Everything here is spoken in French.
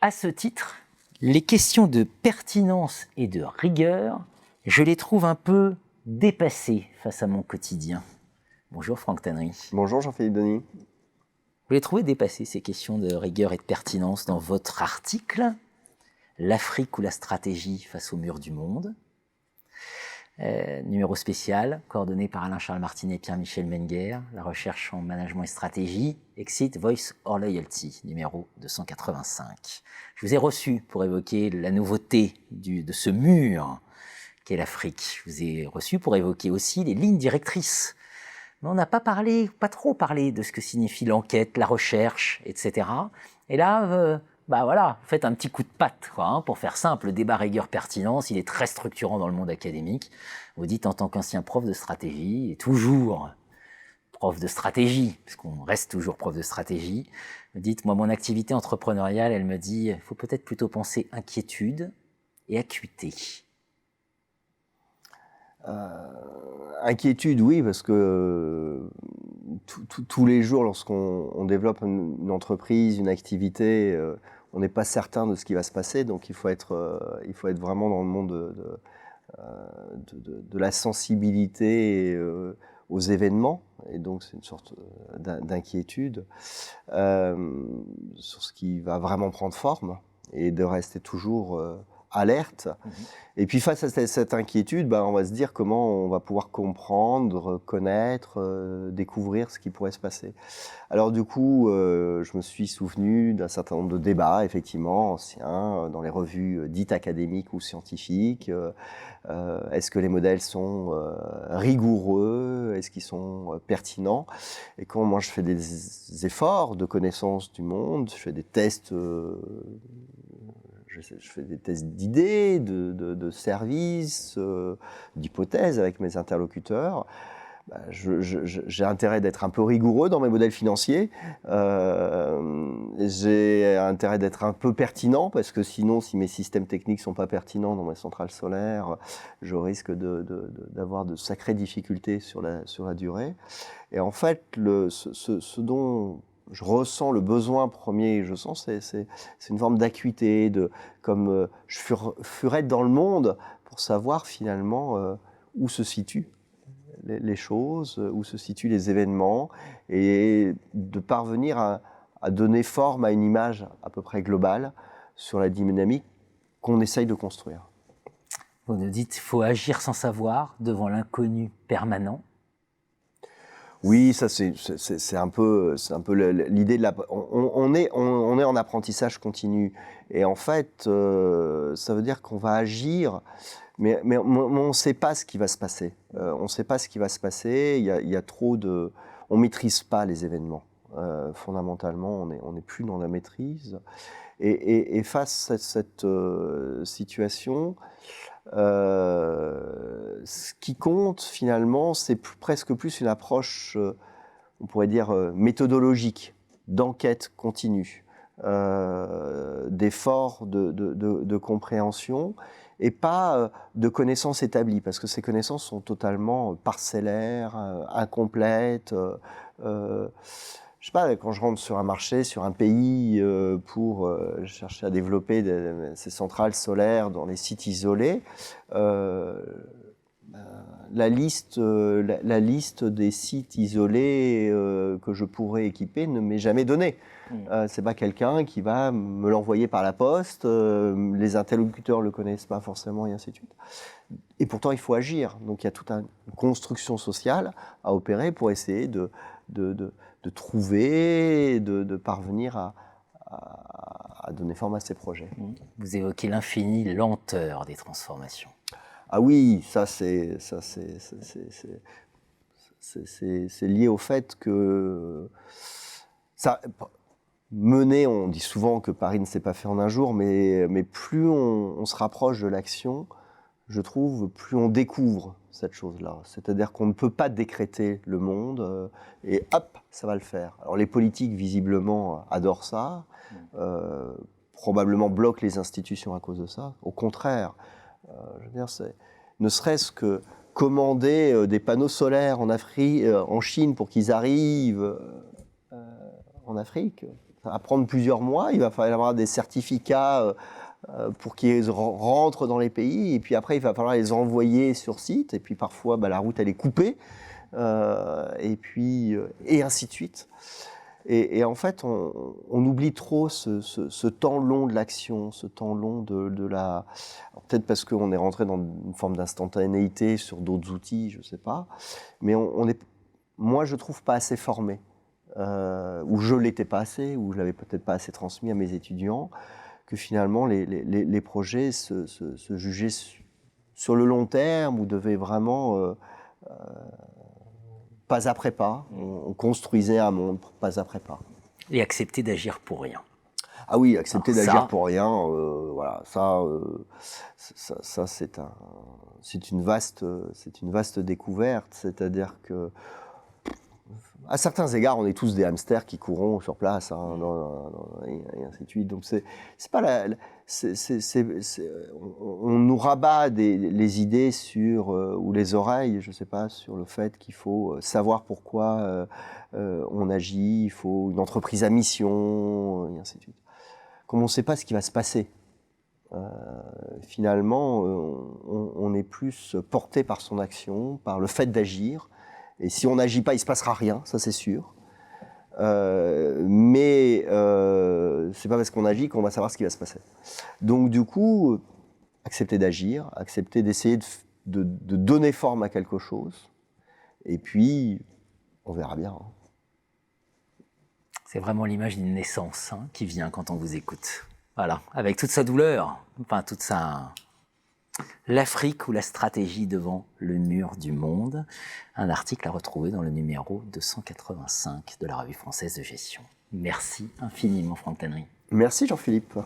à ce titre, les questions de pertinence et de rigueur, je les trouve un peu dépassées face à mon quotidien. Bonjour Franck Tannery. Bonjour Jean-Philippe Denis. Vous les trouvez dépassées, ces questions de rigueur et de pertinence, dans votre article « L'Afrique ou la stratégie face au mur du monde ». Numéro spécial, coordonné par Alain-Charles Martinet et Pierre-Michel Menger, la recherche en management et stratégie, Exit, Voice or Loyalty, numéro 285. Je vous ai reçu pour évoquer la nouveauté de ce mur qu'est l'Afrique. Je vous ai reçu pour évoquer aussi les lignes directrices. Mais on n'a pas trop parlé de ce que signifie l'enquête, la recherche, etc. Et là, voilà, faites un petit coup de patte, pour faire simple. Le débat rigueur-pertinence, il est très structurant dans le monde académique. Vous dites, en tant qu'ancien prof de stratégie, et toujours prof de stratégie, parce qu'on reste toujours prof de stratégie, vous dites, moi, mon activité entrepreneuriale, elle me dit, il faut peut-être plutôt penser inquiétude et acuité. Inquiétude, oui, parce que tous les jours, lorsqu'on développe une entreprise, une activité, on n'est pas certain de ce qui va se passer, donc il faut être vraiment dans le monde de la sensibilité aux événements, et donc c'est une sorte d'inquiétude sur ce qui va vraiment prendre forme, et de rester toujours alerte. Et puis face à cette inquiétude, on va se dire comment on va pouvoir comprendre, connaître, découvrir ce qui pourrait se passer. Alors du coup, je me suis souvenu d'un certain nombre de débats, effectivement, anciens, dans les revues dites académiques ou scientifiques. Est-ce que les modèles sont rigoureux? Est-ce qu'ils sont pertinents? Et quand moi je fais des efforts de connaissance du monde, je fais des tests je fais des tests d'idées, de services, d'hypothèses avec mes interlocuteurs. J'ai intérêt d'être un peu rigoureux dans mes modèles financiers. J'ai intérêt d'être un peu pertinent, parce que sinon, si mes systèmes techniques ne sont pas pertinents dans mes centrales solaires, je risque d'avoir de sacrées difficultés sur la durée. Et en fait, ce dont je ressens le besoin premier, je sens, c'est une forme d'acuité, comme je furette dans le monde pour savoir finalement où se situent les choses, où se situent les événements, et de parvenir à donner forme à une image à peu près globale sur la dynamique qu'on essaye de construire. Vous nous dites qu'il faut agir sans savoir devant l'inconnu permanent. Oui, ça c'est un peu l'idée de la. On est en apprentissage continu, et en fait, ça veut dire qu'on va agir, mais on ne sait pas ce qui va se passer. On ne sait pas ce qui va se passer. Il y a trop de. On maîtrise pas les événements. Fondamentalement, on n'est plus dans la maîtrise. Et face à cette situation. Ce qui compte finalement, c'est presque plus une approche, on pourrait dire, méthodologique, d'enquête continue, d'effort de compréhension, et pas de connaissances établies, parce que ces connaissances sont totalement parcellaires, incomplètes. Je sais pas, quand je rentre sur un marché, sur un pays, pour chercher à développer ces centrales solaires dans les sites isolés, la liste des sites isolés que je pourrais équiper ne m'est jamais donnée. C'est pas quelqu'un qui va me l'envoyer par la poste, les interlocuteurs le connaissent pas forcément, et ainsi de suite. Et pourtant, il faut agir. Donc, il y a toute une construction sociale à opérer pour essayer de trouver, de parvenir à donner forme à ces projets. Vous évoquez l'infinie lenteur des transformations. Ah oui, ça c'est lié au fait que mener, on dit souvent que Paris ne s'est pas fait en un jour, mais plus on se rapproche de l'action, je trouve, plus on découvre cette chose-là. C'est-à-dire qu'on ne peut pas décréter le monde et hop, ça va le faire. Alors les politiques, visiblement, adorent ça, probablement bloquent les institutions à cause de ça. Au contraire, je veux dire, ne serait-ce que commander des panneaux solaires en Chine pour qu'ils arrivent en Afrique, va prendre plusieurs mois, il va falloir avoir des certificats pour qu'ils rentrent dans les pays, et puis après il va falloir les envoyer sur site, et puis parfois la route elle est coupée, et ainsi de suite. Et en fait, on oublie trop ce temps long de l'action, ce temps long de la... Peut-être parce qu'on est rentré dans une forme d'instantanéité sur d'autres outils, je ne sais pas. Mais moi, je ne trouve pas assez formé, ou je ne l'étais pas assez, ou je ne l'avais peut-être pas assez transmis à mes étudiants, que finalement, les projets se jugeaient sur le long terme, ou devaient vraiment... pas après pas, on construisait un monde pas après pas. Et accepter d'agir pour rien. Ah oui, accepter d'agir pour rien, voilà, ça c'est une vaste découverte, c'est-à-dire que à certains égards, on est tous des hamsters qui courront sur place, hein, et ainsi de suite. Donc c'est pas on nous rabat les idées sur ou les oreilles, je sais pas, sur le fait qu'il faut savoir pourquoi on agit, il faut une entreprise à mission, et ainsi de suite. Comme on ne sait pas ce qui va se passer, finalement, on est plus porté par son action, par le fait d'agir. Et si on n'agit pas, il ne se passera rien, ça c'est sûr. Mais c'est pas parce qu'on agit qu'on va savoir ce qui va se passer. Donc du coup, accepter d'agir, accepter d'essayer de donner forme à quelque chose, et puis on verra bien. Hein. C'est vraiment l'image d'une naissance qui vient quand on vous écoute. Voilà, avec toute sa douleur, enfin toute sa... L'Afrique ou la stratégie devant le mur du monde. Un article à retrouver dans le numéro 285 de la Revue française de gestion. Merci infiniment, Franck Tannery. Merci, Jean-Philippe.